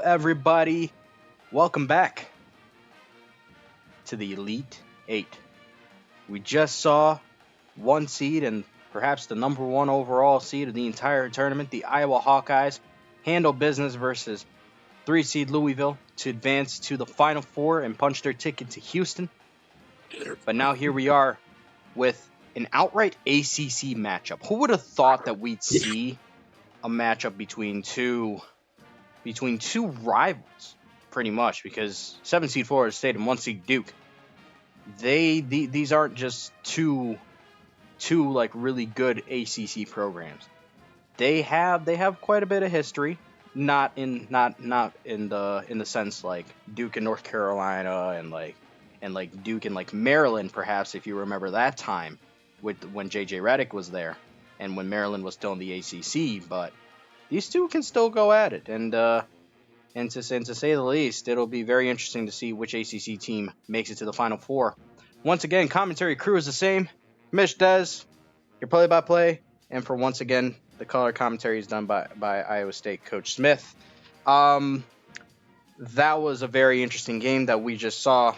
Everybody. Welcome back to the Elite Eight. We just saw one seed and perhaps the number one overall seed of the entire tournament, the Iowa Hawkeyes, handle business versus 3 seed Louisville to advance to the Final Four and punch their ticket to Houston. But now here we are with an outright ACC matchup. Who would have thought that we'd see a matchup between two rivals, pretty much, because 7 seed Florida State and 1 seed Duke. These aren't just two like really good ACC programs. They have quite a bit of history, not in the sense like Duke and North Carolina and like Duke and like Maryland, perhaps, if you remember that time when JJ Redick was there and when Maryland was still in the ACC, but these two can still go at it, and to say the least, it'll be very interesting to see which ACC team makes it to the Final Four. Once again, commentary crew is the same. Mish Dez, your play-by-play, and for once again, the color commentary is done by Iowa State Coach Smith. That was a very interesting game that we just saw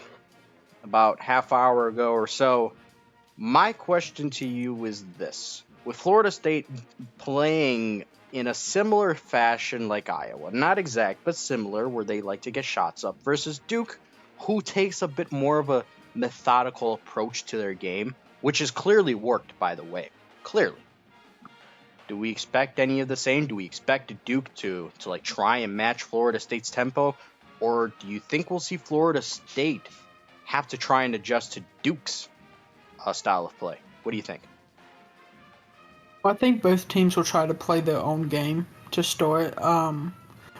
about half hour ago or so. My question to you is this. With Florida State playing in a similar fashion like Iowa, not exact, but similar, where they like to get shots up, versus Duke, who takes a bit more of a methodical approach to their game, which has clearly worked, by the way. Clearly. Do we expect any of the same? Do we expect Duke to like try and match Florida State's tempo? Or do you think we'll see Florida State have to try and adjust to Duke's style of play? What do you think? I think both teams will try to play their own game to start.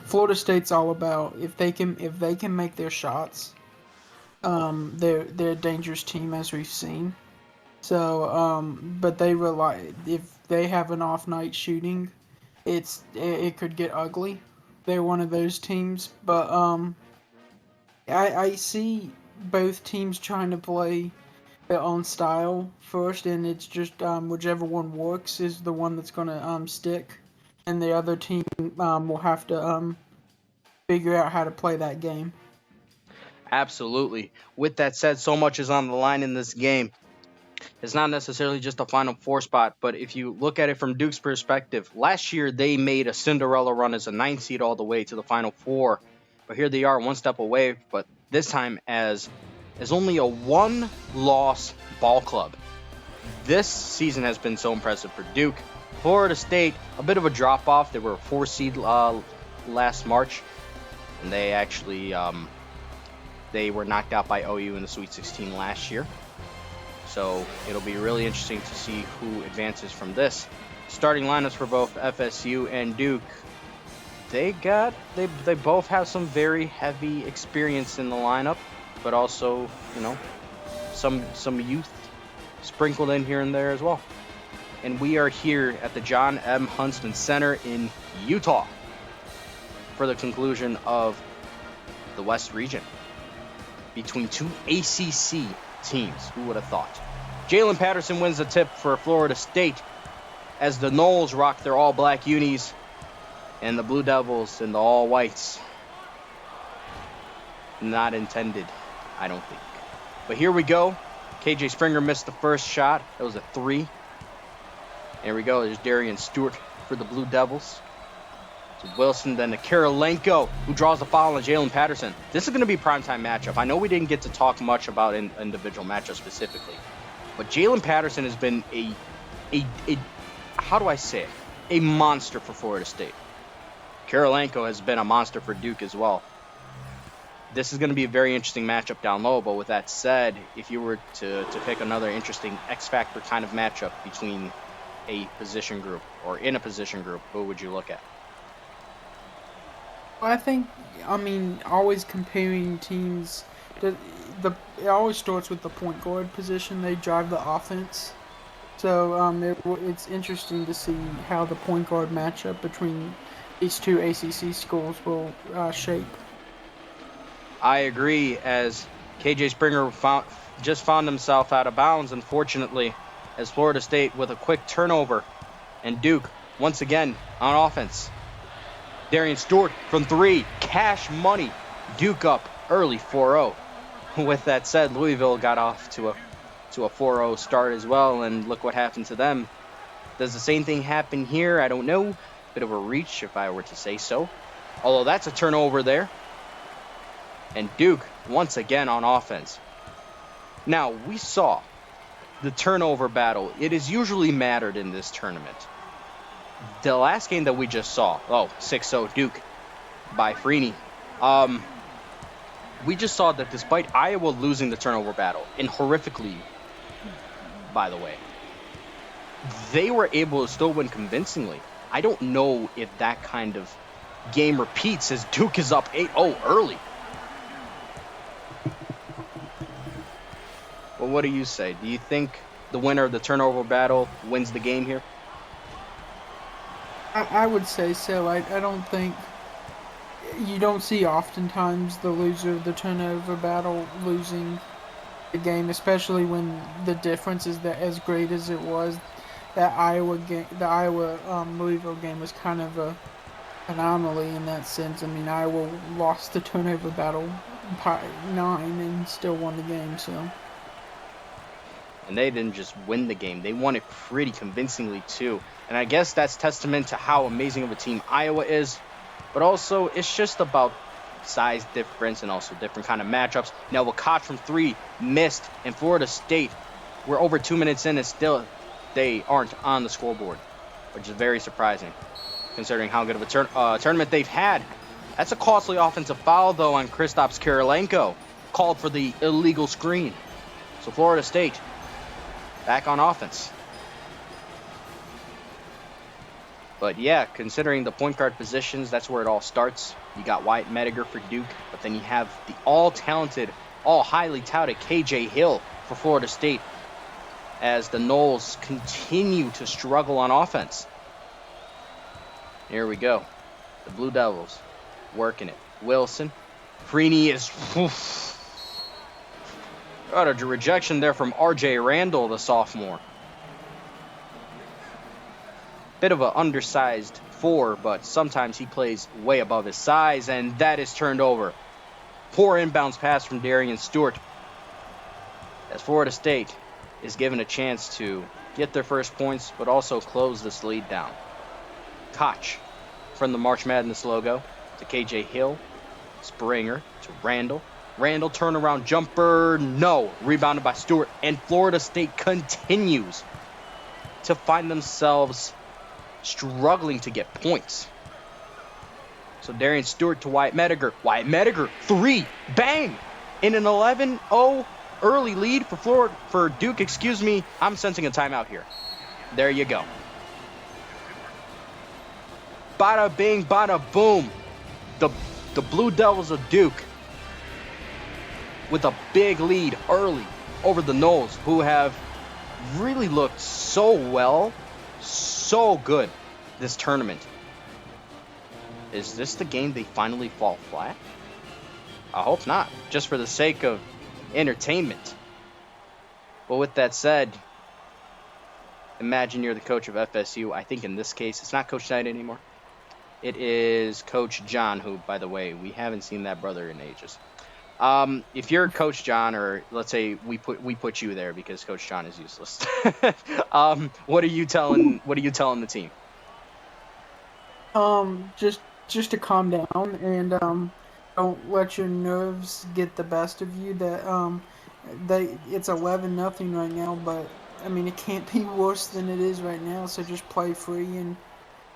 Florida State's all about if they can make their shots. They're a dangerous team, as we've seen. So, but they rely, if they have an off night shooting, it could get ugly. They're one of those teams, but I see both teams trying to play their own style first, and it's just whichever one works is the one that's going to stick, and the other team will have to figure out how to play that game. Absolutely. With that said, so much is on the line in this game. It's not necessarily just a Final Four spot, but if you look at it from Duke's perspective, last year they made a Cinderella run as a 9 seed all the way to the Final Four, but here they are one step away, but this time as only a one-loss ball club. This season has been so impressive for Duke. Florida State, a bit of a drop-off. They were a 4 seed last March, and they actually they were knocked out by OU in the Sweet 16 last year. So it'll be really interesting to see who advances from this. Starting lineups for both FSU and Duke. They both have some very heavy experience in the lineup, but also, some youth sprinkled in here and there as well. And we are here at the John M. Huntsman Center in Utah for the conclusion of the West region between two ACC teams. Who would have thought? Jalen Patterson wins the tip for Florida State as the Noles rock their all-black unis and the Blue Devils in the all-whites. Not intended, I don't think. But here we go. KJ Springer missed the first shot. That was a 3. There we go. There's Darian Stewart for the Blue Devils. To Wilson, then to Kirilenko, who draws the foul on Jalen Patterson. This is going to be a primetime matchup. I know we didn't get to talk much about individual matchups specifically, but Jalen Patterson has been a how do I say it? A monster for Florida State. Kirilenko has been a monster for Duke as well. This is going to be a very interesting matchup down low, but with that said, if you were to pick another interesting X-Factor kind of matchup between a position group or in a position group, who would you look at? Always comparing teams, it always starts with the point guard position. They drive the offense. So it's interesting to see how the point guard matchup between these two ACC schools will shape. I agree, as KJ Springer just found himself out of bounds, unfortunately, as Florida State with a quick turnover, and Duke, once again, on offense. Darian Stewart from 3. Cash money. Duke up early 4-0. With that said, Louisville got off to a 4-0 start as well, and look what happened to them. Does the same thing happen here? I don't know. Bit of a reach if I were to say so. Although that's a turnover there. And Duke once again on offense. Now, we saw the turnover battle. It is usually mattered in this tournament. The last game that we just saw, 6-0 Duke by Freeney. We just saw that despite Iowa losing the turnover battle, and horrifically, by the way, they were able to still win convincingly. I don't know if that kind of game repeats as Duke is up 8-0 early. Well, what do you say? Do you think the winner of the turnover battle wins the game here? I would say so. I don't think you don't see oftentimes the loser of the turnover battle losing the game, especially when the difference is that as great as it was. That Iowa game, the Iowa Louisville game was kind of a anomaly in that sense. I mean, Iowa lost the turnover battle by 9 and still won the game. So. And they didn't just win the game. They won it pretty convincingly, too. And I guess that's testament to how amazing of a team Iowa is. But also, it's just about size difference and also different kind of matchups. Now, Koch from 3 missed. And Florida State, we're over 2 minutes in and still they aren't on the scoreboard. Which is very surprising, considering how good of a tournament they've had. That's a costly offensive foul, though, on Kristaps Kirilenko. Called for the illegal screen. So Florida State back on offense. But yeah, considering the point guard positions, that's where it all starts. You got Wyatt Mediger for Duke, but then you have the all-talented, all highly touted KJ Hill for Florida State as the Noles continue to struggle on offense. Here we go. The Blue Devils working it. Wilson. Freeney is... Got a rejection there from R.J. Randall, the sophomore. Bit of an undersized 4, but sometimes he plays way above his size, and that is turned over. Poor inbounds pass from Darian Stewart. As Florida State is given a chance to get their first points, but also close this lead down. Koch from the March Madness logo to KJ Hill. Springer to Randall. Randall turnaround jumper, no. Rebounded by Stewart. And Florida State continues to find themselves struggling to get points. So Darian Stewart to Wyatt Mediger. Wyatt Mediger, 3, bang! In an 11-0 early lead for Duke, I'm sensing a timeout here. There you go. Bada bing, bada boom. The Blue Devils of Duke with a big lead early over the Noles, who have really looked so well, so good this tournament. Is this the game they finally fall flat? I hope not, just for the sake of entertainment. But with that said, imagine you're the coach of FSU. I think in this case, it's not Coach Knight anymore. It is Coach John, who, by the way, we haven't seen that brother in ages. If you're Coach John, or let's say we put you there because Coach John is useless. What are you telling the team? Just to calm down and don't let your nerves get the best of you. It's 11-0 right now, but I mean it can't be worse than it is right now. So just play free and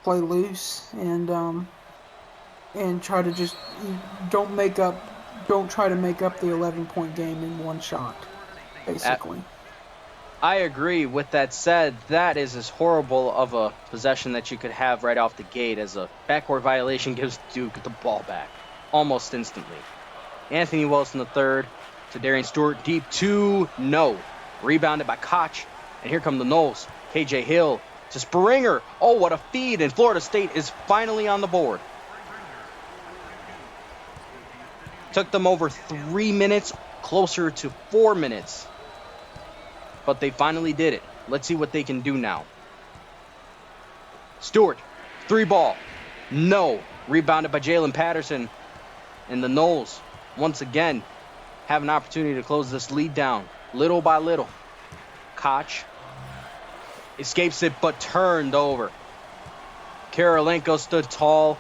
play loose and try to just don't try to make up the 11-point game in one shot, basically. I agree. With that said, that is as horrible of a possession that you could have right off the gate, as a backcourt violation gives Duke the ball back almost instantly. Anthony Wilson III to Darian Stewart, deep 2, no. Rebounded by Koch, and here come the Noles. KJ Hill to Springer. Oh, what a feed, and Florida State is finally on the board. Took them over 3 minutes, closer to 4 minutes. But they finally did it. Let's see what they can do now. Stewart, 3 ball. No. Rebounded by Jalen Patterson. And the Noles, once again, have an opportunity to close this lead down. Little by little. Koch escapes it, but turned over. Kirilenko stood tall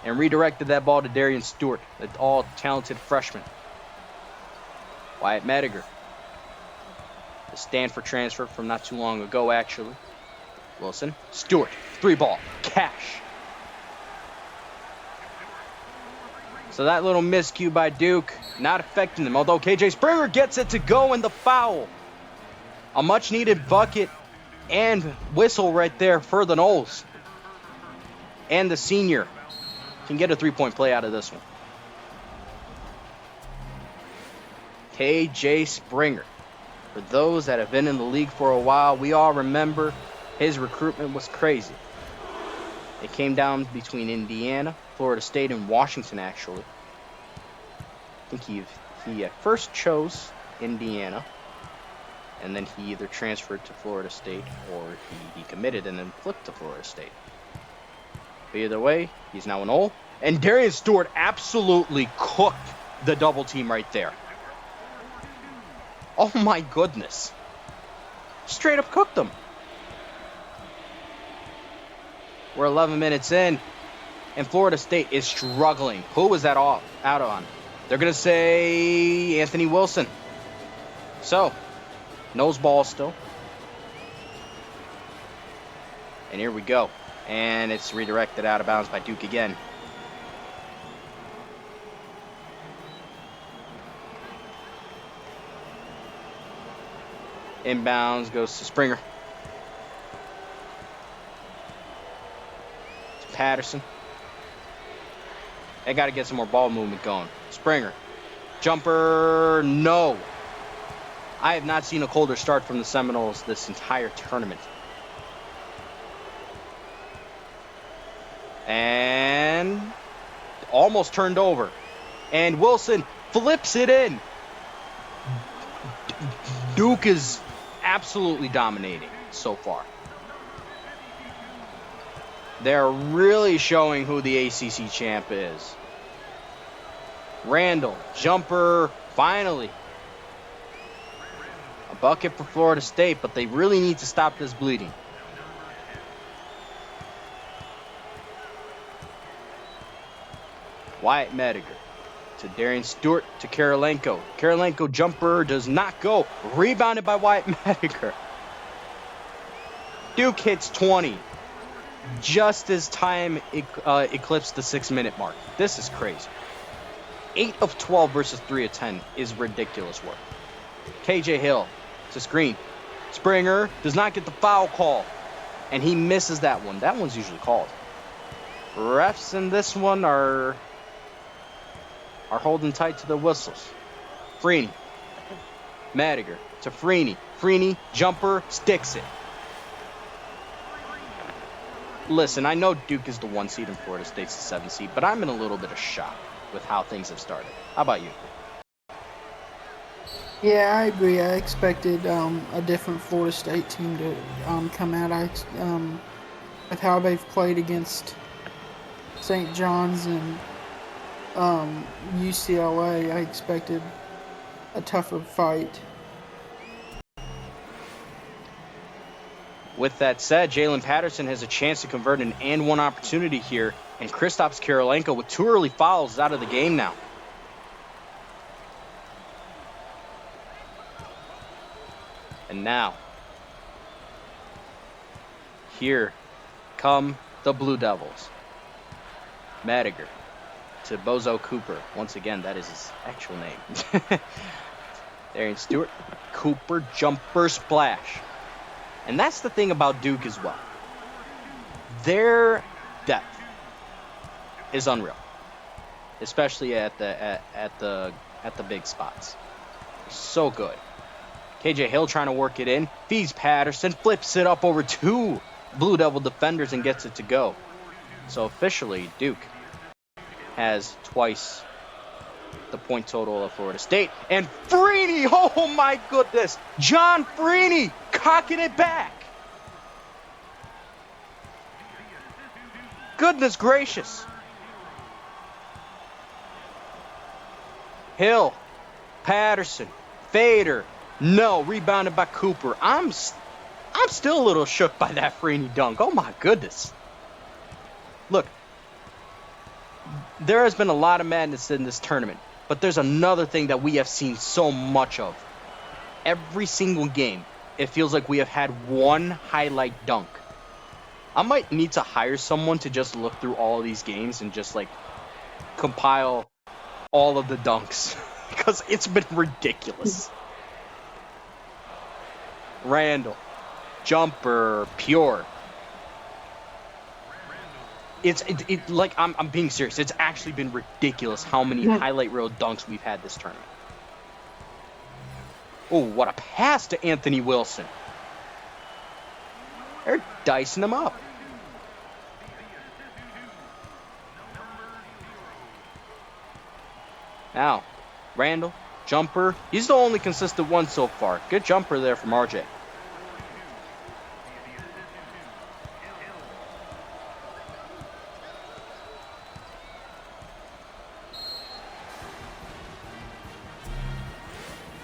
and redirected that ball to Darian Stewart, the all-talented freshman. Wyatt Mediger, the Stanford transfer from not too long ago, actually. Wilson, Stewart, 3-ball, Cash. So that little miscue by Duke, not affecting them, although KJ Springer gets it to go in the foul. A much-needed bucket and whistle right there for the Noles. And the senior can get a 3-point play out of this one. KJ Springer. For those that have been in the league for a while, we all remember his recruitment was crazy. It came down between Indiana, Florida State, and Washington, actually. I think he at first chose Indiana, and then he either transferred to Florida State or he committed and then flipped to Florida State. But either way, he's now an Ole. And Darian Stewart absolutely cooked the double team right there. Oh my goodness. Straight up cooked them. We're 11 minutes in, and Florida State is struggling. Who was that out on? They're going to say Anthony Wilson. So, nose ball still. And here we go. And it's redirected out of bounds by Duke again. Inbounds goes to Springer. To Patterson. They got to get some more ball movement going. Springer. Jumper. No. I have not seen a colder start from the Seminoles this entire tournament. And almost turned over. And Wilson flips it in. Duke is absolutely dominating so far. They're really showing who the ACC champ is. Randall, jumper, finally. A bucket for Florida State, but they really need to stop this bleeding. Wyatt Mediger to Darian Stewart to Kirilenko. Kirilenko jumper does not go. Rebounded by Wyatt Mediger. Duke hits 20. Just as time eclipsed the 6-minute mark. This is crazy. 8 of 12 versus 3 of 10 is ridiculous work. KJ Hill to screen. Springer does not get the foul call. And he misses that one. That one's usually called. Refs in this one are holding tight to the whistles. Freeney. Mediger to Freeney. Freeney, jumper, sticks it. Listen, I know Duke is the 1 seed and Florida State's the 7 seed, but I'm in a little bit of shock with how things have started. How about you? Yeah, I agree. I expected a different Florida State team to come out. With how they've played against St. John's and UCLA, I expected a tougher fight. With that said, Jalen Patterson has a chance to convert an and one opportunity here, and Kristaps Kirilenko with 2 early fouls is out of the game now. And now, here come the Blue Devils. Mediger to Bozo Cooper. Once again, that is his actual name. Darian Stewart, Cooper, jumper, splash. And that's the thing about Duke as well. Their depth is unreal, especially at the big spots. So good. KJ Hill trying to work it in. Feeds Patterson, flips it up over 2 Blue Devil defenders and gets it to go. So officially, Duke has twice the point total of Florida State. And Freeney, oh my goodness, John Freeney cocking it back. Goodness gracious. Hill, Patterson, Fader. No, rebounded by Cooper. I'm still a little shook by that Freeney dunk. Oh my goodness. Look, there has been a lot of madness in this tournament, but there's another thing that we have seen so much of. Every single game, it feels like we have had one highlight dunk. I might need to hire someone to just look through all of these games and just like compile all of the dunks because it's been ridiculous. Randall, jumper, pure. It's like I'm being serious. It's actually been ridiculous how many highlight reel dunks we've had this tournament. Oh, what a pass to Anthony Wilson. They're dicing him up. Now, Randall, jumper. He's the only consistent one so far. Good jumper there from RJ.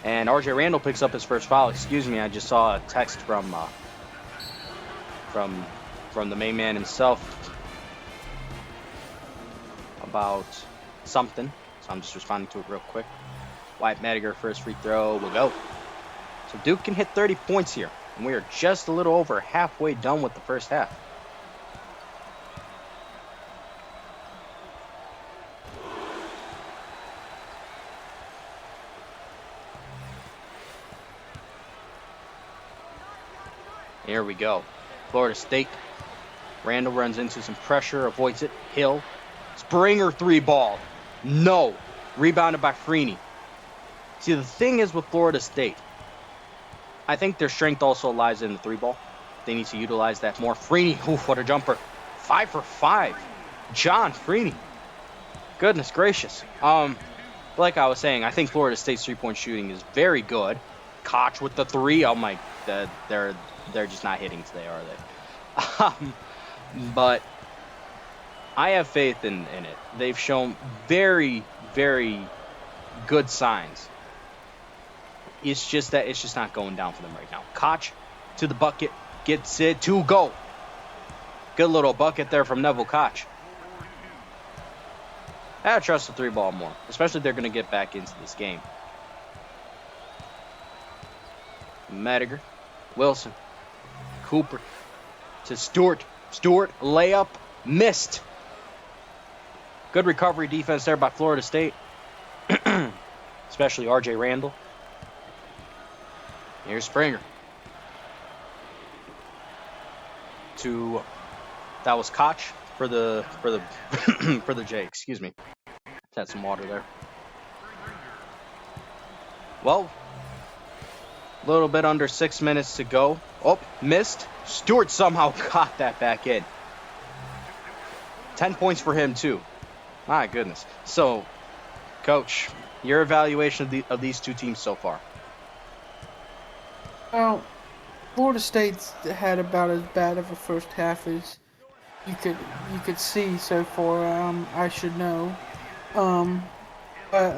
And RJ Randall picks up his first foul. Excuse me, I just saw a text from the main man himself about something. So I'm just responding to it real quick. Wyatt Madiger first free throw will go. So Duke can hit 30 points here. And we are just a little over halfway done with the first half. Here we go. Florida State. Randall runs into some pressure, avoids it. Hill. Springer three ball. No. Rebounded by Freeney. See, the thing is with Florida State, I think their strength also lies in the three ball. They need to utilize that more. Freeney, oof, what a jumper. 5 for 5. John Freeney. Goodness gracious. Like I was saying, I think Florida State's three-point shooting is very good. Koch with the three. Oh my, they're just not hitting today, are they? But I have faith in it. They've shown very, very good signs. It's just that it's just not going down for them right now. Koch to the bucket, gets it to go. Good little bucket there from Neville Koch. I trust the three ball more, especially if they're going to get back into this game. Madiger, Wilson, Cooper to Stewart. Stewart, layup, missed. Good recovery defense there by Florida State, especially RJ Randall. Here's Springer. That was Koch for the for the J. Excuse me. Had some water there. Well, a little bit under 6 minutes to go. Oh, missed. Stewart somehow got that back in. 10 points for him too. My goodness. So, Coach, your evaluation of these two teams so far? Well, Florida State's had about as bad of a first half as you could see so far. I should know. But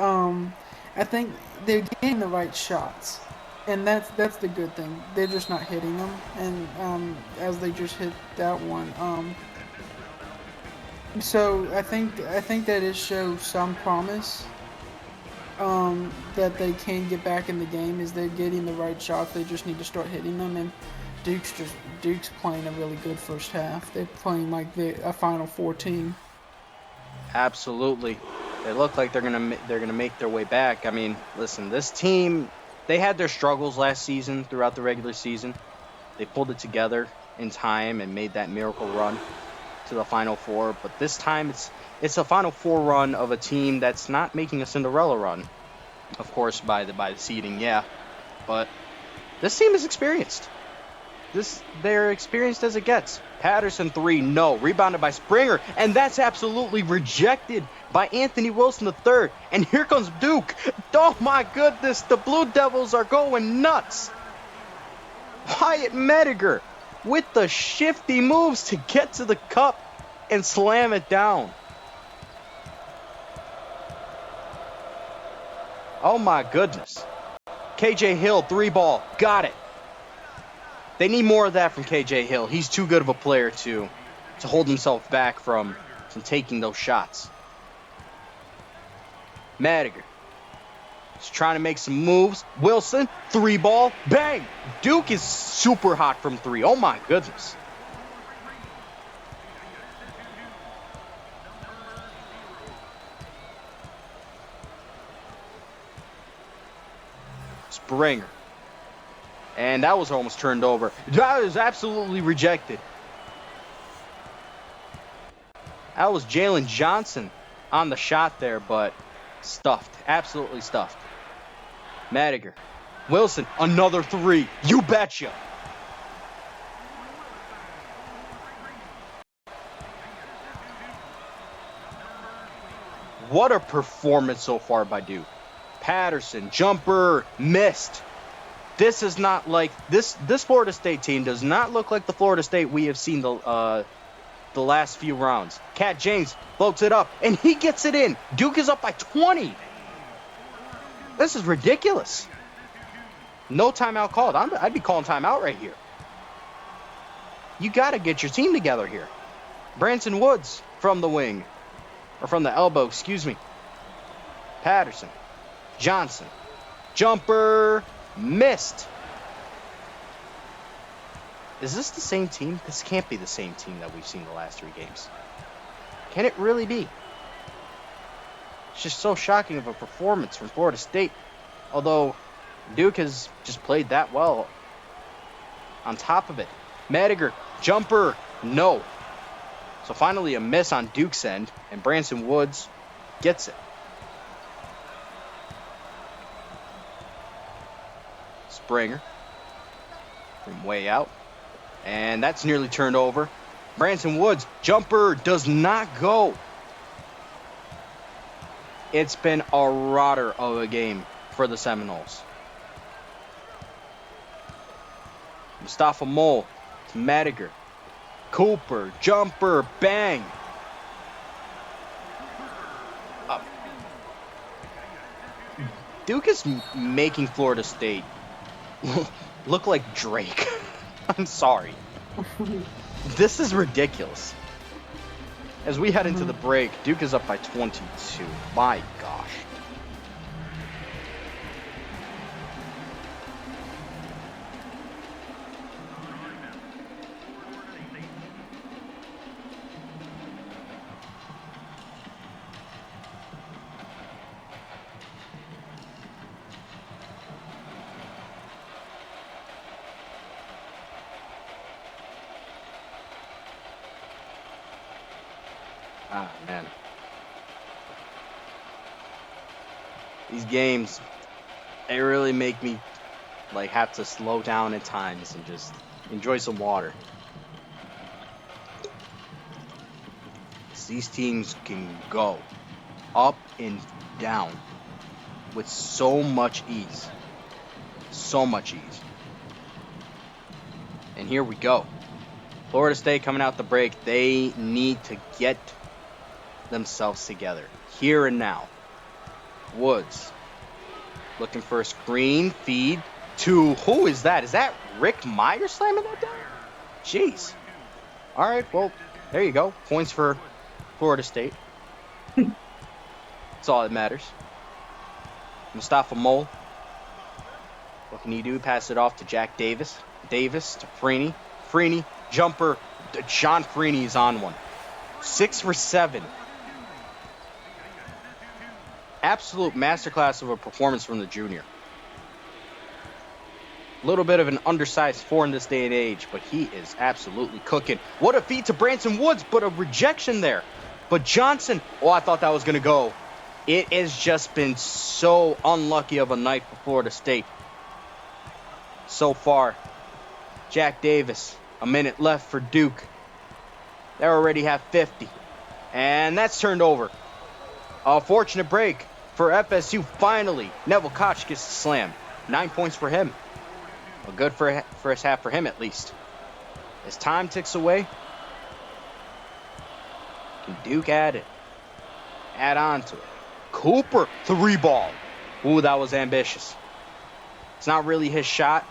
I think they're getting the right shots, and that's the good thing. They're just not hitting them, and as they just hit that one. So I think that it shows some promise. That they can get back in the game is they're getting the right shots. They just need to start hitting them, and Duke's playing a really good first half. They're playing like a Final Four team. Absolutely, they look like they're gonna make their way back. I mean, listen, this team, they had their struggles last season throughout the regular season. They pulled it together in time and made that miracle run to the Final Four. But this time, it's a Final Four run of a team that's not making a Cinderella run. Of course, by the seeding, yeah. But this team is experienced. They're experienced as it gets. Patterson 3, no. Rebounded by Springer, and that's absolutely rejected by Anthony Wilson III. And here comes Duke. Oh my goodness, the Blue Devils are going nuts. Wyatt Madiger with the shifty moves to get to the cup and slam it down. Oh my goodness. KJ Hill, 3-ball. Got it. They need more of that from KJ Hill. He's too good of a player to hold himself back from taking those shots. Madiger is trying to make some moves. Wilson, 3-ball. Bang! Duke is super hot from 3. Oh my goodness. Springer. And that was almost turned over. That is absolutely rejected. That was Jalen Johnson on the shot there, but stuffed. Absolutely stuffed. Madiger. Wilson, another 3. You betcha. What a performance so far by Duke. Patterson, jumper, missed. This is not like this Florida State team does not look like the Florida State we have seen the last few rounds. Cat James floats it up and he gets it in. Duke is up by 20. This is ridiculous. No timeout called. I'd be calling timeout right here. You got to get your team together here. Branson Woods from the wing. Or from the elbow, excuse me. Patterson. Johnson. Jumper. Missed. Is this the same team? This can't be the same team that we've seen the last 3 games. Can it really be? It's just so shocking of a performance from Florida State. Although Duke has just played that well on top of it. Madiger, jumper, no. So finally a miss on Duke's end, and Branson Woods gets it. Springer from way out. And that's nearly turned over. Branson Woods, jumper does not go. It's been a rotter of a game for the Seminoles. Mustafa Mole to Madiger. Cooper, jumper, bang. Duke is making Florida State look like Drake. I'm sorry. This is ridiculous. As we head into the break, Duke is up by 22. My gosh. Ah, man. These games, they really make me like have to slow down at times and just enjoy some water. These teams can go up and down with so much ease. So much ease. And here we go. Florida State coming out the break. They need to get themselves together here and now. Woods looking for a screen feed to who is that? Is that Rick Meyer slamming that down? Jeez. All right, well, there you go. Points for Florida State. That's all that matters. Mustafa Mole. What can he do? Pass it off to Jack Davis. Davis to Freeney. Freeney, jumper. John Freeney is on one. 6 for 7. Absolute masterclass of a performance from the junior. A little bit of an undersized 4 in this day and age, but he is absolutely cooking. What a feed to Branson Woods, but a rejection there. But Johnson, oh, I thought that was going to go. It has just been so unlucky of a night for Florida State so far. Jack Davis, a minute left for Duke. They already have 50. And that's turned over. A fortunate break for FSU finally. Neville Koch gets the slam. 9 points for him. A good first half for him at least. As time ticks away, can Duke add it? Add on to it. Cooper, 3 ball. Ooh, that was ambitious. It's not really his shot.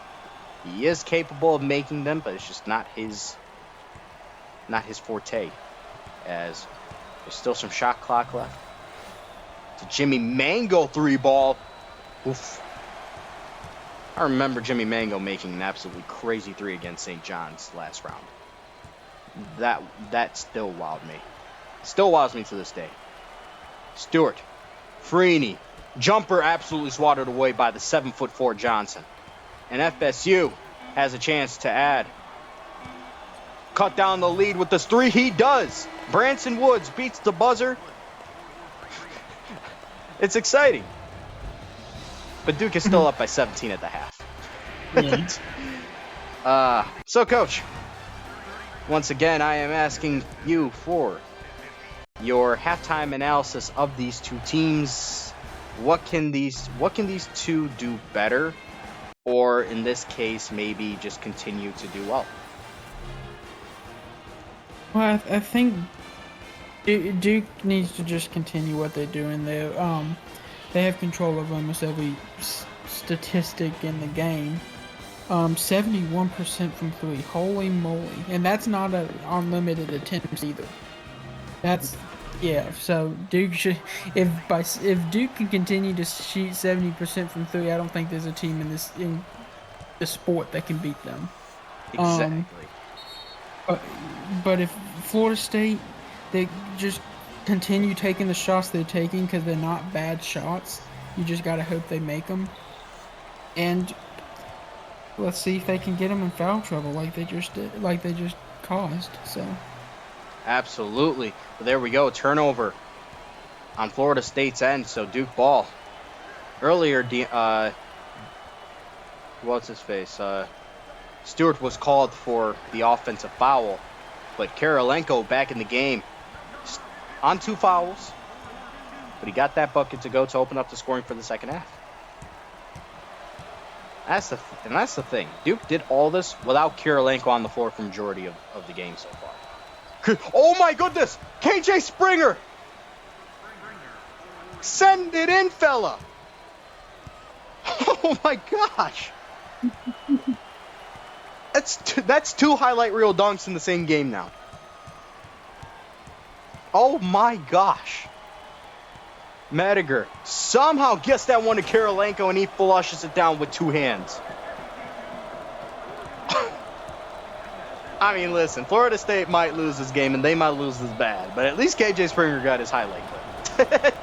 He is capable of making them, but it's just not his forte. As there's still some shot clock left. It's a Jimmy Mango 3-ball. Oof. I remember Jimmy Mango making an absolutely crazy 3 against St. John's last round. That still wowed me. Still wows me to this day. Stewart. Freeney. Jumper absolutely swatted away by the 7'4" Johnson. And FSU has a chance to add. Cut down the lead with this 3. He does. Branson Woods beats the buzzer. It's exciting. But Duke is still up by 17 at the half. So, Coach, once again, I am asking you for your halftime analysis of these two teams. What can these two do better, or in this case, maybe just continue to do well? Well, I think Duke needs to just continue what they're doing. They have control of almost every statistic in the game. 71% from 3. Holy moly! And that's not an unlimited attempts either. So Duke should, if Duke can continue to shoot 70% from 3, I don't think there's a team in the sport that can beat them. Exactly. But if Florida State, they just continue taking the shots they're taking because they're not bad shots. You just gotta hope they make them. And let's see if they can get them in foul trouble like they just caused. So. Absolutely. Well, there we go. Turnover on Florida State's end. So Duke ball. Earlier, what's his face? Stewart was called for the offensive foul, but Kirilenko back in the game on 2 fouls, but he got that bucket to go to open up the scoring for the second half. That's the thing. Duke did all this without Kirilenko on the floor for the majority of the game so far. Oh my goodness! KJ Springer! Send it in, fella! Oh my gosh! That's 2 highlight reel dunks in the same game now. Oh my gosh! Madiger somehow gets that one to Kirilenko and he flushes it down with 2 hands. I mean, listen, Florida State might lose this game and they might lose this bad, but at least KJ Springer got his highlight clip.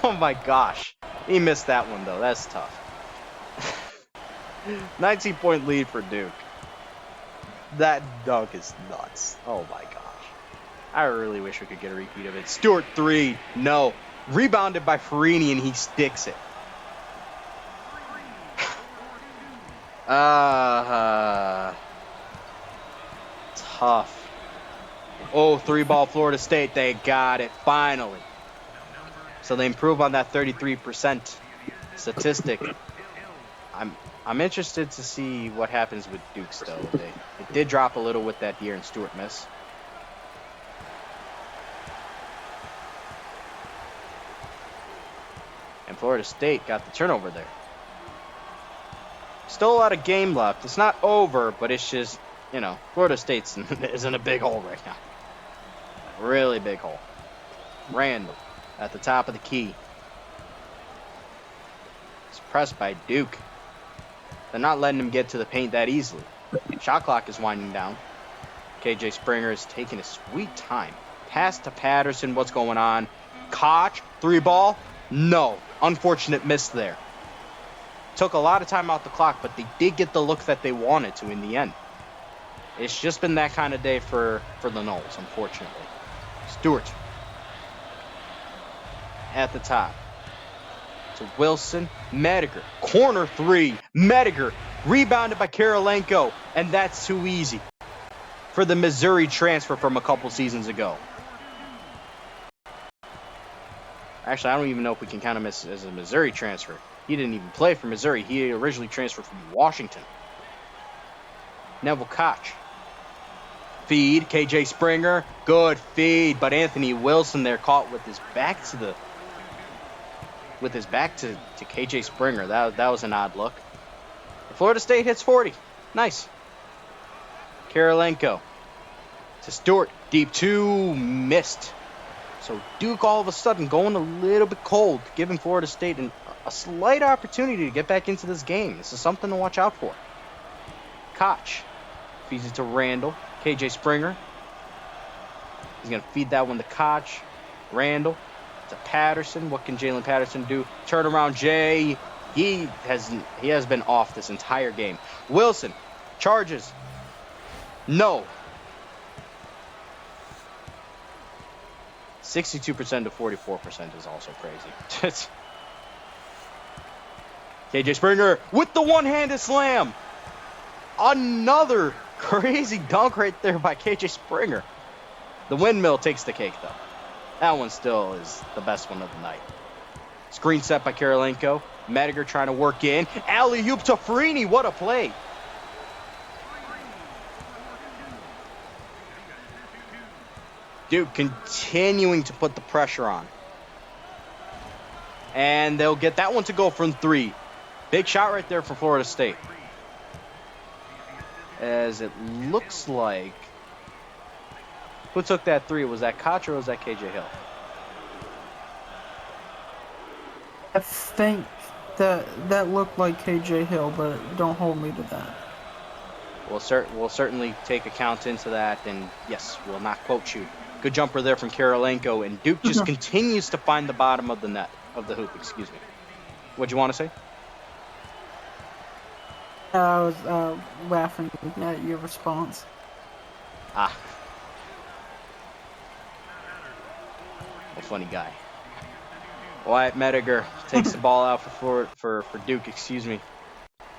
Oh my gosh. He missed that one though. That's tough. 19-point lead for Duke. That dunk is nuts. Oh my gosh. I really wish we could get a repeat of it. Stewart 3. No. Rebounded by Freeney and he sticks it. Tough. Oh, 3-ball Florida State. They got it finally. So they improve on that 33% statistic. I'm interested to see what happens with Duke still. It did drop a little with that De'Aaron Stewart miss. And Florida State got the turnover there. Still a lot of game left. It's not over, but it's just, Florida State's is in a big hole right now. A really big hole. Randall at the top of the key. It's pressed by Duke. They're not letting him get to the paint that easily. Shot clock is winding down. KJ Springer is taking a sweet time. Pass to Patterson. What's going on? Koch, 3-ball. No. Unfortunate miss there. Took a lot of time out the clock, but they did get the look that they wanted to in the end. It's just been that kind of day for the Noles, unfortunately. Stewart at the top. To Wilson. Madiger. Corner 3. Madiger. Rebounded by Kirilenko. And that's too easy for the Missouri transfer from a couple seasons ago. Actually, I don't even know if we can count him as a Missouri transfer. He didn't even play for Missouri. He originally transferred from Washington. Neville Koch. Feed. KJ Springer. Good feed. But Anthony Wilson there caught with his back to the with his back to KJ Springer. That was an odd look. Florida State hits 40. Nice. Kirilenko to Stewart. Deep 2. Missed. So Duke all of a sudden going a little bit cold, giving Florida State a slight opportunity to get back into this game. This is something to watch out for. Koch feeds it to Randall. KJ Springer. He's going to feed that one to Koch. Randall to Patterson. What can Jalen Patterson do? Turnaround Jay. He has been off this entire game. Wilson charges. No. 62% to 44% is also crazy. KJ Springer with the one-handed slam. Another crazy dunk right there by KJ Springer. The windmill takes the cake, though. That one still is the best one of the night. Screen set by Kirilenko. Mediger trying to work in. Alley-oop to Freeney. What a play. Duke continuing to put the pressure on. And they'll get that one to go from 3. Big shot right there for Florida State. As it looks like... Who took that 3? Was that Koch or was that KJ Hill? I think that looked like KJ Hill, but don't hold me to that. We'll certainly take account into that, and yes, we'll not quote you. Good jumper there from Kirilenko, and Duke just continues to find the bottom of the net, of the hoop, excuse me. What'd you want to say? I was laughing at your response. Ah. A funny guy. Wyatt Mediger takes the ball out for Duke, excuse me.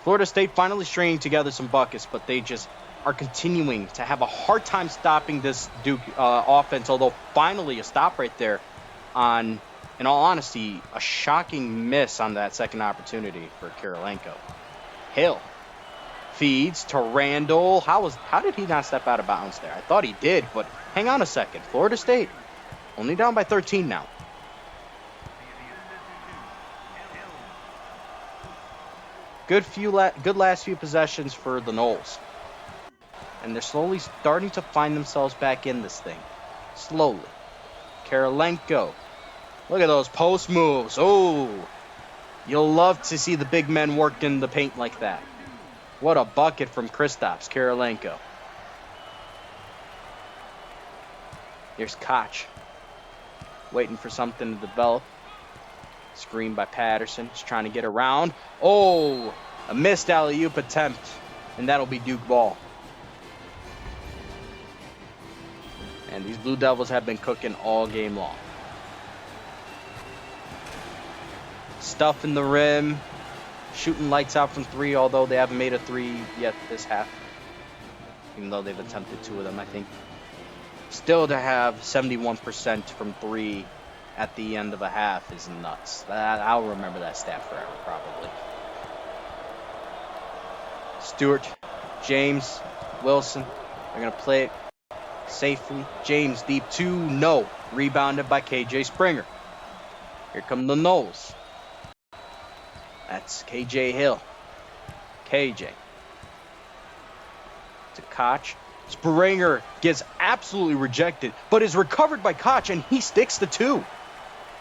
Florida State finally stringing together some buckets, but they just are continuing to have a hard time stopping this Duke offense, although finally a stop right there on, in all honesty, a shocking miss on that second opportunity for Kirilenko. Hill feeds to Randall. How did he not step out of bounds there? I thought he did, but hang on a second. Florida State only down by 13 now. Good last few possessions for the Noles. And they're slowly starting to find themselves back in this thing. Slowly. Kirilenko. Look at those post moves. Oh, you'll love to see the big men work in the paint like that. What a bucket from Kristaps Kirilenko. Here's Koch. Waiting for something to develop. Screen by Patterson. He's trying to get around. Oh, a missed alley-oop attempt. And that'll be Duke ball. And these Blue Devils have been cooking all game long. Stuff in the rim. Shooting lights out from 3, although they haven't made a 3 yet this half. Even though they've attempted 2 of them, I think. Still to have 71% from 3 at the end of a half is nuts. I'll remember that stat forever, probably. Stewart, James, Wilson. They're going to play it safely. James deep 2, no. Rebounded by KJ Springer. Here come the Noles. That's KJ Hill. KJ. To Koch. Springer gets absolutely rejected, but is recovered by Koch, and he sticks the 2.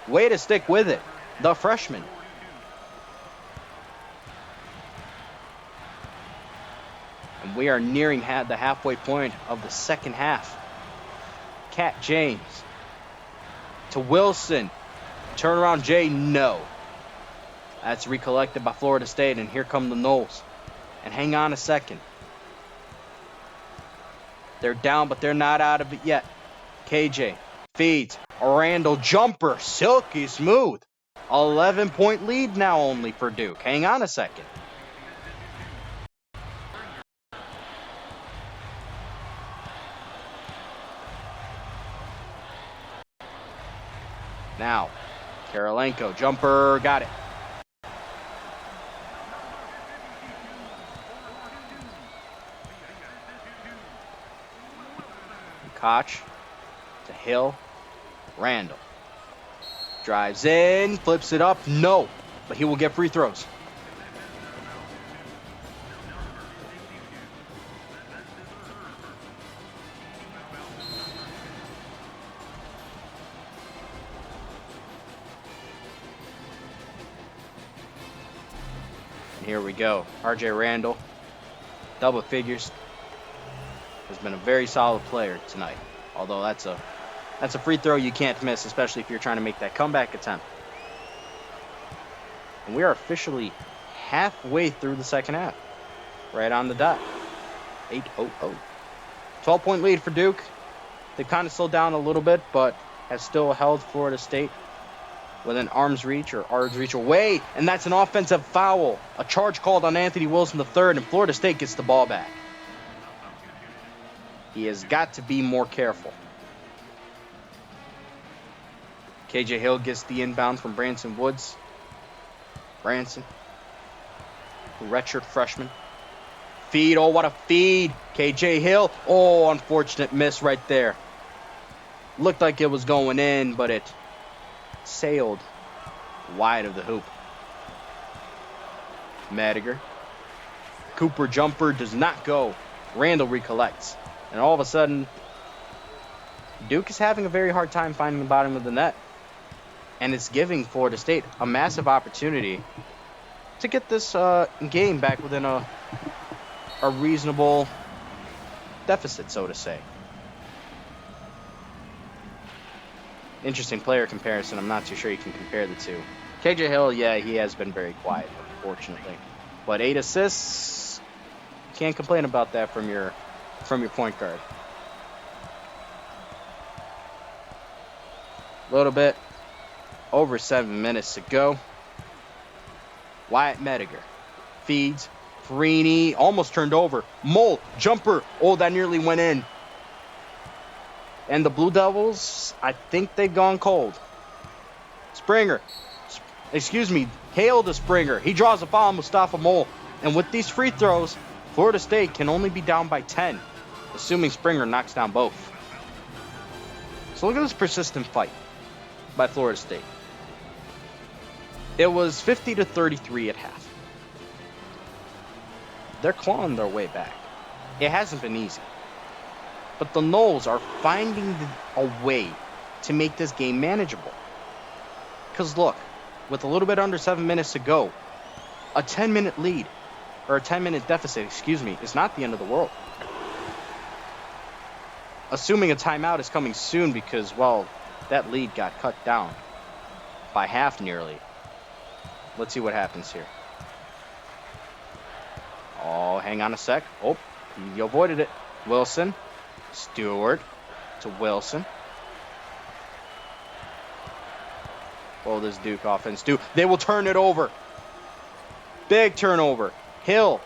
Way to stick with it, the freshman. And we are nearing the halfway point of the second half. Cat James to Wilson. Turnaround Jay, no. That's recollected by Florida State, and here come the Noles. And hang on a second. They're down, but they're not out of it yet. KJ feeds. A Randall jumper. Silky smooth. 11-point lead now only for Duke. Hang on a second. Now, Kirilenko. Jumper. Got it. Koch to Hill. Randall. Drives in, flips it up. No, but he will get free throws. And here we go. R.J. Randall, double figures, has been a very solid player tonight. Although that's a free throw you can't miss, especially if you're trying to make that comeback attempt. And we are officially halfway through the second half. Right on the dot. 8-0-0. 12-point lead for Duke. They've kind of slowed down a little bit, but have still held Florida State within arm's reach away. And that's an offensive foul. A charge called on Anthony Wilson III, and Florida State gets the ball back. He has got to be more careful. KJ Hill gets the inbound from Branson Woods. Branson, the redshirt freshman. Feed, oh, what a feed. KJ Hill, oh, unfortunate miss right there. Looked like it was going in, but it sailed wide of the hoop. Madiger. Cooper jumper does not go. Randall recollects. And all of a sudden, Duke is having a very hard time finding the bottom of the net. And it's giving Florida State a massive opportunity to get this game back within a reasonable deficit, so to say. Interesting player comparison. I'm not too sure you can compare the two. KJ Hill, yeah, he has been very quiet, unfortunately. But 8 assists, can't complain about that from your point guard. A little bit over 7 minutes to go. Wyatt Madiger feeds. Freeney almost turned over. Mole, jumper. Oh, that nearly went in. And the Blue Devils, I think they've gone cold. Springer. Hail to Springer. He draws a foul on Mustafa Mole. And with these free throws, Florida State can only be down by 10, assuming Springer knocks down both. So look at this persistent fight by Florida State. It was 50-33 at half. They're clawing their way back. It hasn't been easy. But the Noles are finding a way to make this game manageable. Because look, with a little bit under 7 minutes to go, a 10-minute lead, or a 10-minute deficit, is not the end of the world. Assuming a timeout is coming soon because, well, that lead got cut down by half nearly. Let's see what happens here. Oh, hang on a sec. Oh, he avoided it. Wilson. Stewart to Wilson. Oh, this Duke offense do. They will turn it over. Big turnover. Hill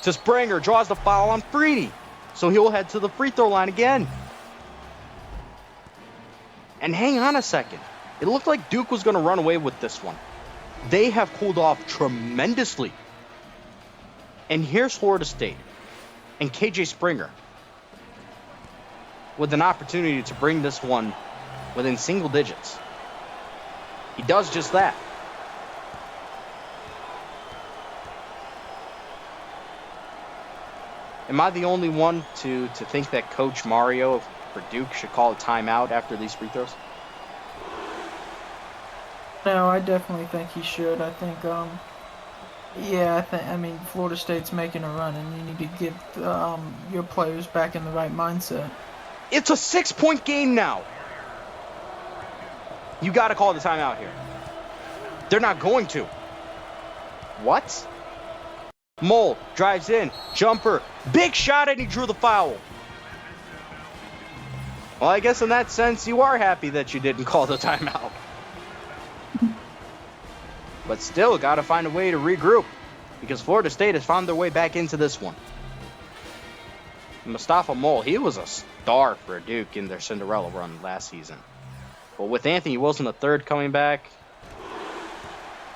to Springer. Draws the foul on Freeney. So he'll head to the free throw line again. And hang on a second. It looked like Duke was going to run away with this one. They have cooled off tremendously. And here's Florida State and KJ Springer with an opportunity to bring this one within single digits. He does just that. Am I the only one to think that Coach Mario for Duke should call a timeout after these free throws? No, I definitely think he should. I think, Florida State's making a run, and you need to get your players back in the right mindset. It's a 6-point game now. You got to call the timeout here. They're not going to. What? Mole drives in, jumper, big shot, and he drew the foul. Well, I guess in that sense, you are happy that you didn't call the timeout. But still, got to find a way to regroup because Florida State has found their way back into this one. Mustafa Mole, he was a star for Duke in their Cinderella run last season. But with Anthony Wilson III coming back,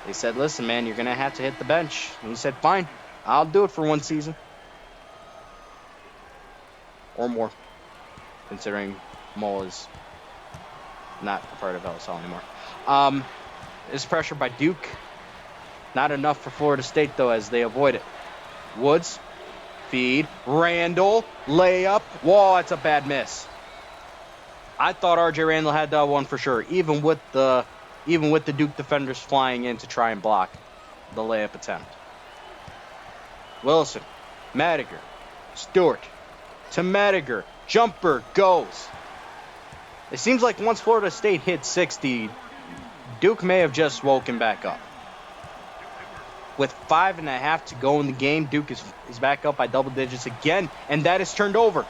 they said, listen, man, you're going to have to hit the bench. And he said, fine, I'll do it for one season. Or more, considering Mole is not a part of LSL anymore. This pressure by Duke. Not enough for Florida State, though, as they avoid it. Woods, feed, Randall, layup. Whoa, that's a bad miss. I thought R.J. Randall had that one for sure, even with the Duke defenders flying in to try and block the layup attempt. Wilson, Madiger, Stewart, to Madiger, jumper goes. It seems like once Florida State hit 60, Duke may have just woken back up. With 5.5 to go in the game, Duke is back up by double digits again, and that is turned over.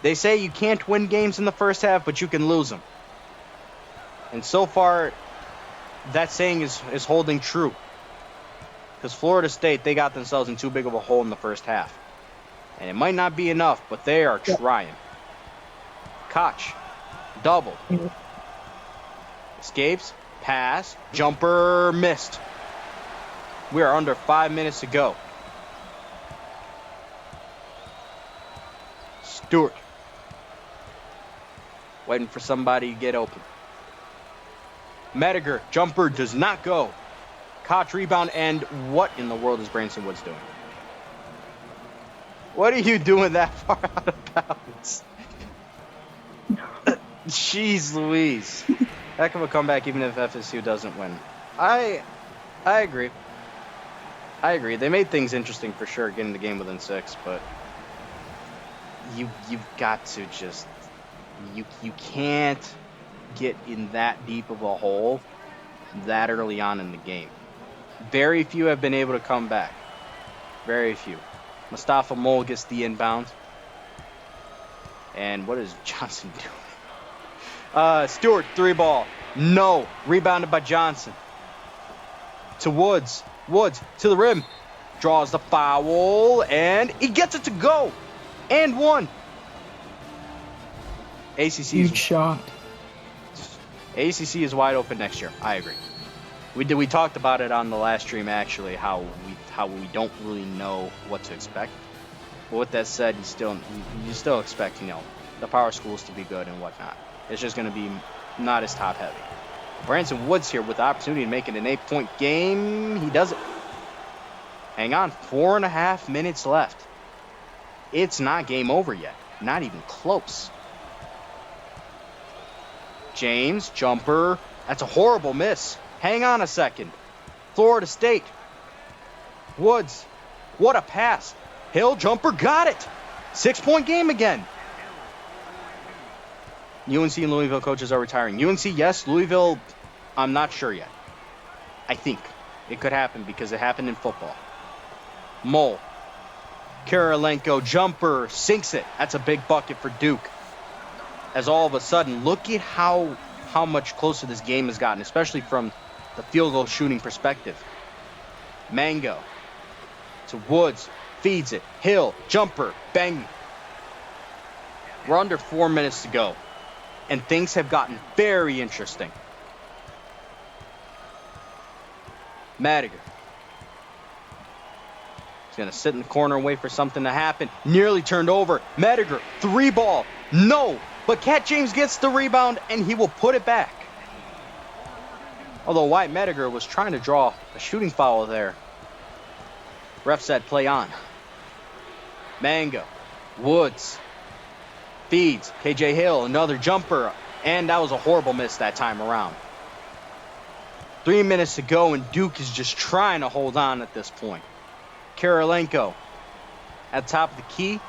They say you can't win games in the first half, but you can lose them. And so far, that saying is holding true. Because Florida State, they got themselves in too big of a hole in the first half. And it might not be enough, but they are trying. Koch, double. Escapes, pass, jumper, missed. We are under 5 minutes to go. Stewart. Waiting for somebody to get open. Madiger, jumper does not go. Koch rebound, and what in the world is Branson Woods doing? What are you doing that far out of bounds? Jeez Louise. Heck of a comeback even if FSU doesn't win. I agree. They made things interesting for sure, getting the game within 6, but you've got to just you can't get in that deep of a hole that early on in the game. Very few have been able to come back. Very few. Mustafa Mole gets the inbound. And what is Johnson doing? Stewart, 3-ball. No. Rebounded by Johnson. To Woods. Woods to the rim. Draws the foul. And he gets it to go. And one. Huge shot. ACC is wide open next year. I agree. We talked about it on the last stream, actually, how we don't really know what to expect. But with that said, you still expect, the power schools to be good and whatnot. It's just going to be not as top heavy. Branson Woods here with the opportunity to make it an 8-point game. He does it. Hang on, 4.5 minutes left. It's not game over yet. Not even close. James, jumper. That's a horrible miss. Hang on a second. Florida State. Woods. What a pass. Hill, jumper, got it. 6-point game again. UNC and Louisville coaches are retiring. UNC, yes. Louisville, I'm not sure yet. I think it could happen because it happened in football. Mole. Kirilenko, jumper, sinks it. That's a big bucket for Duke. As all of a sudden, look at how much closer this game has gotten, especially from the field goal shooting perspective. Mango to Woods, feeds it. Hill, jumper, bang. We're under 4 minutes to go, and things have gotten very interesting. Madiger. He's going to sit in the corner and wait for something to happen. Nearly turned over. Madiger, 3-ball. No. But Cat James gets the rebound, and he will put it back. Although Wyatt Madiger was trying to draw a shooting foul there. Ref said play on. Mango. Woods. Feeds. KJ Hill, another jumper. And that was a horrible miss that time around. 3 minutes to go, and Duke is just trying to hold on at this point. Kirilenko at the top of the key.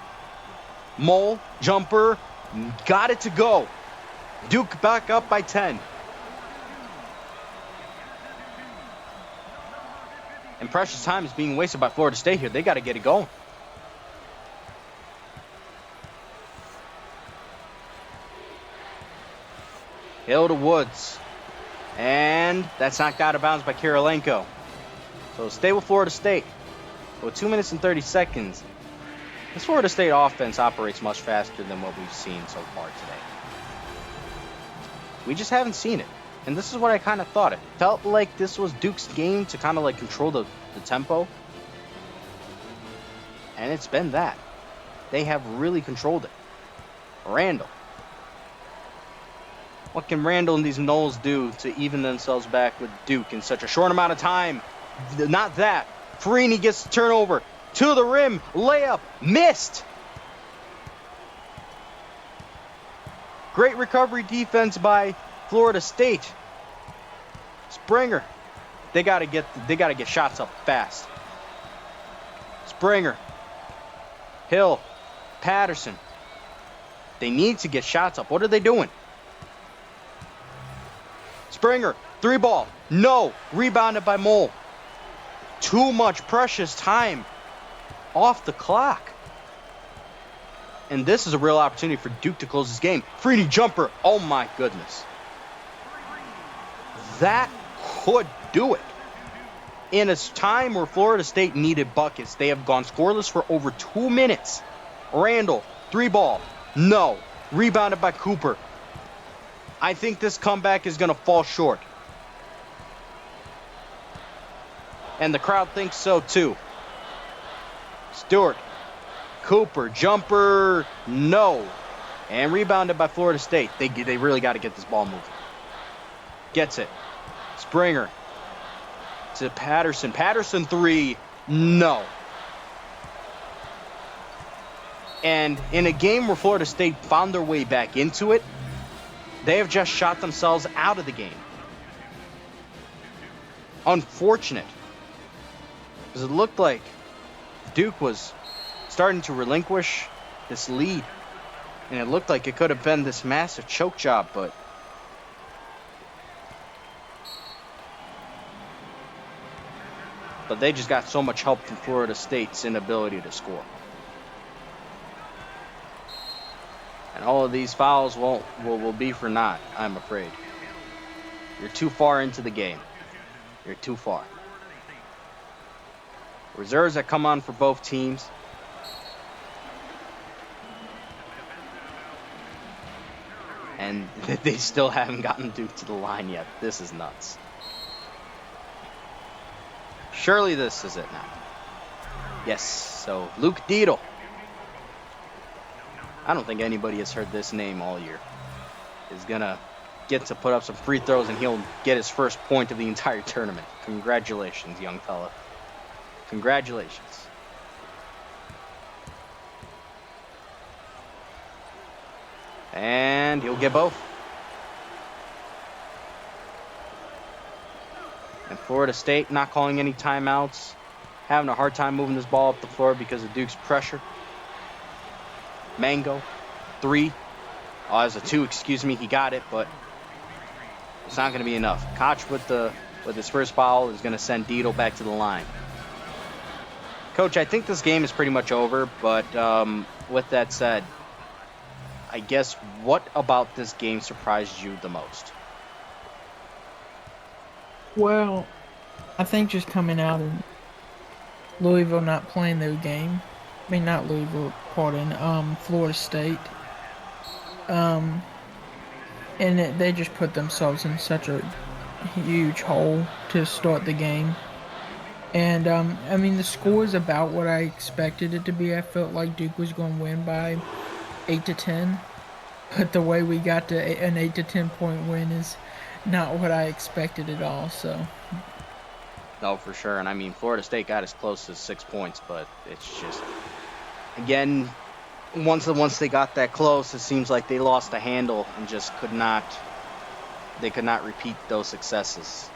Mole, jumper. Got it to go. Duke back up by 10. And precious time is being wasted by Florida State here. They got to get it going. Hill to Woods. And that's knocked out of bounds by Kirilenko. So stay with Florida State. With 2 minutes and 30 seconds. This Florida State offense operates much faster than what we've seen so far today. We just haven't seen it. And this is what I kind of thought. It felt like this was Duke's game to kind of like control the tempo. And it's been that. They have really controlled it. Randall. What can Randall and these Noles do to even themselves back with Duke in such a short amount of time? Not that. Farini gets the turnover. To the rim. Layup. Missed. Great recovery defense by Florida State. Springer. They gotta get shots up fast. Springer. Hill. Patterson. They need to get shots up. What are they doing? Springer, 3-ball. No. Rebounded by Mole. Too much precious time off the clock. And this is a real opportunity for Duke to close this game. Freeney jumper. Oh my goodness. That could do it. In a time where Florida State needed buckets, they have gone scoreless for over 2 minutes. Randall, 3-ball. No. Rebounded by Cooper. I think this comeback is going to fall short. And the crowd thinks so too. Stewart. Cooper. Jumper. No. And rebounded by Florida State. They really got to get this ball moving. Gets it. Springer. To Patterson. Patterson 3. No. And in a game where Florida State found their way back into it, they have just shot themselves out of the game. Unfortunate. Because it looked like Duke was starting to relinquish this lead. And it looked like it could have been this massive choke job, but they just got so much help from Florida State's inability to score. And all of these fouls will be for naught, I'm afraid. You're too far into the game. You're too far. Reserves that come on for both teams. And they still haven't gotten Duke to the line yet. This is nuts. Surely this is it now. Yes, so Luke Deedle. I don't think anybody has heard this name all year. Is going to get to put up some free throws and he'll get his first point of the entire tournament. Congratulations, young fella. Congratulations. And he'll get both. And Florida State not calling any timeouts. Having a hard time moving this ball up the floor because of Duke's pressure. Mango, 3. Oh, it was a 2, excuse me. He got it, but it's not going to be enough. Koch with his first foul is going to send Deedle back to the line. Coach, I think this game is pretty much over, but with that said, I guess what about this game surprised you the most? Well, I think just coming out and Louisville not playing their game. I mean, not Louisville, pardon, Florida State. And they just put themselves in such a huge hole to start the game. And, I mean, the score is about what I expected it to be. I felt like Duke was going to win by 8 to 10. But the way we got to an 8 to 10 point win is not what I expected at all, so. No, for sure. And, I mean, Florida State got as close as 6 points, but it's just, again, once they got that close, it seems like they lost the handle and just could not repeat those successes.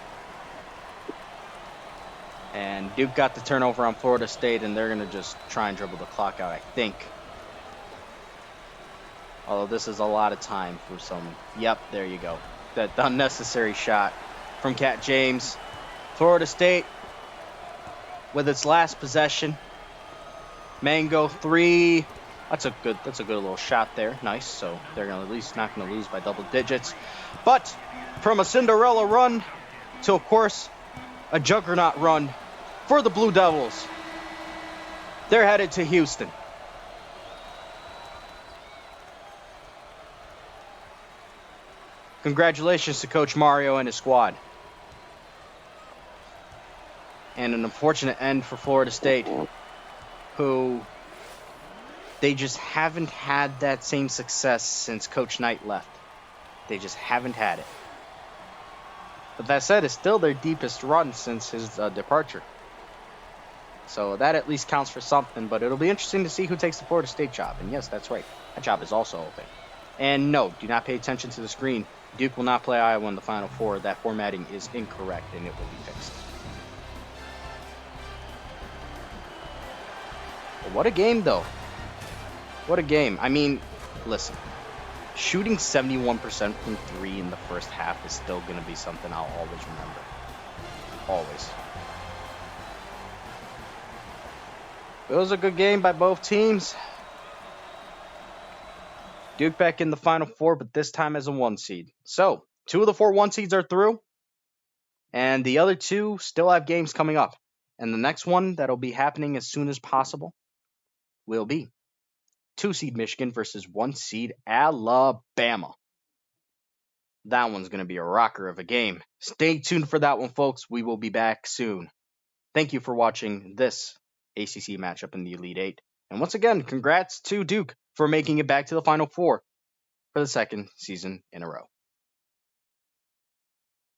And Duke got the turnover on Florida State, and they're going to just try and dribble the clock out, I think. Although this is a lot of time for some. Yep, there you go. That unnecessary shot from Cat James. Florida State with its last possession. Mango 3. That's a good little shot there. Nice. So they're at least not going to lose by double digits. But from a Cinderella run to, of course, a juggernaut run for the Blue Devils. They're headed to Houston. Congratulations to Coach Mario and his squad. And an unfortunate end for Florida State, who They just haven't had that same success since Coach Knight left. They just haven't had it. But that said, it's still their deepest run since his departure. So that at least counts for something, but it'll be interesting to see who takes the Florida State job. And yes, that's right. That job is also open. And no, do not pay attention to the screen. Duke will not play Iowa in the Final Four. That formatting is incorrect, and it will be fixed. But what a game, though. What a game. I mean, listen. Shooting 71% from 3 in the first half is still going to be something I'll always remember. Always. It was a good game by both teams. Duke back in the Final Four, but this time as a 1 seed. So, 2 of the 4 1 seeds are through. And the other 2 still have games coming up. And the next one that'll be happening as soon as possible will be 2 seed Michigan versus 1 seed Alabama. That one's going to be a rocker of a game. Stay tuned for that one, folks. We will be back soon. Thank you for watching this ACC matchup in the Elite Eight. And once again, congrats to Duke for making it back to the Final Four for the 2nd season in a row.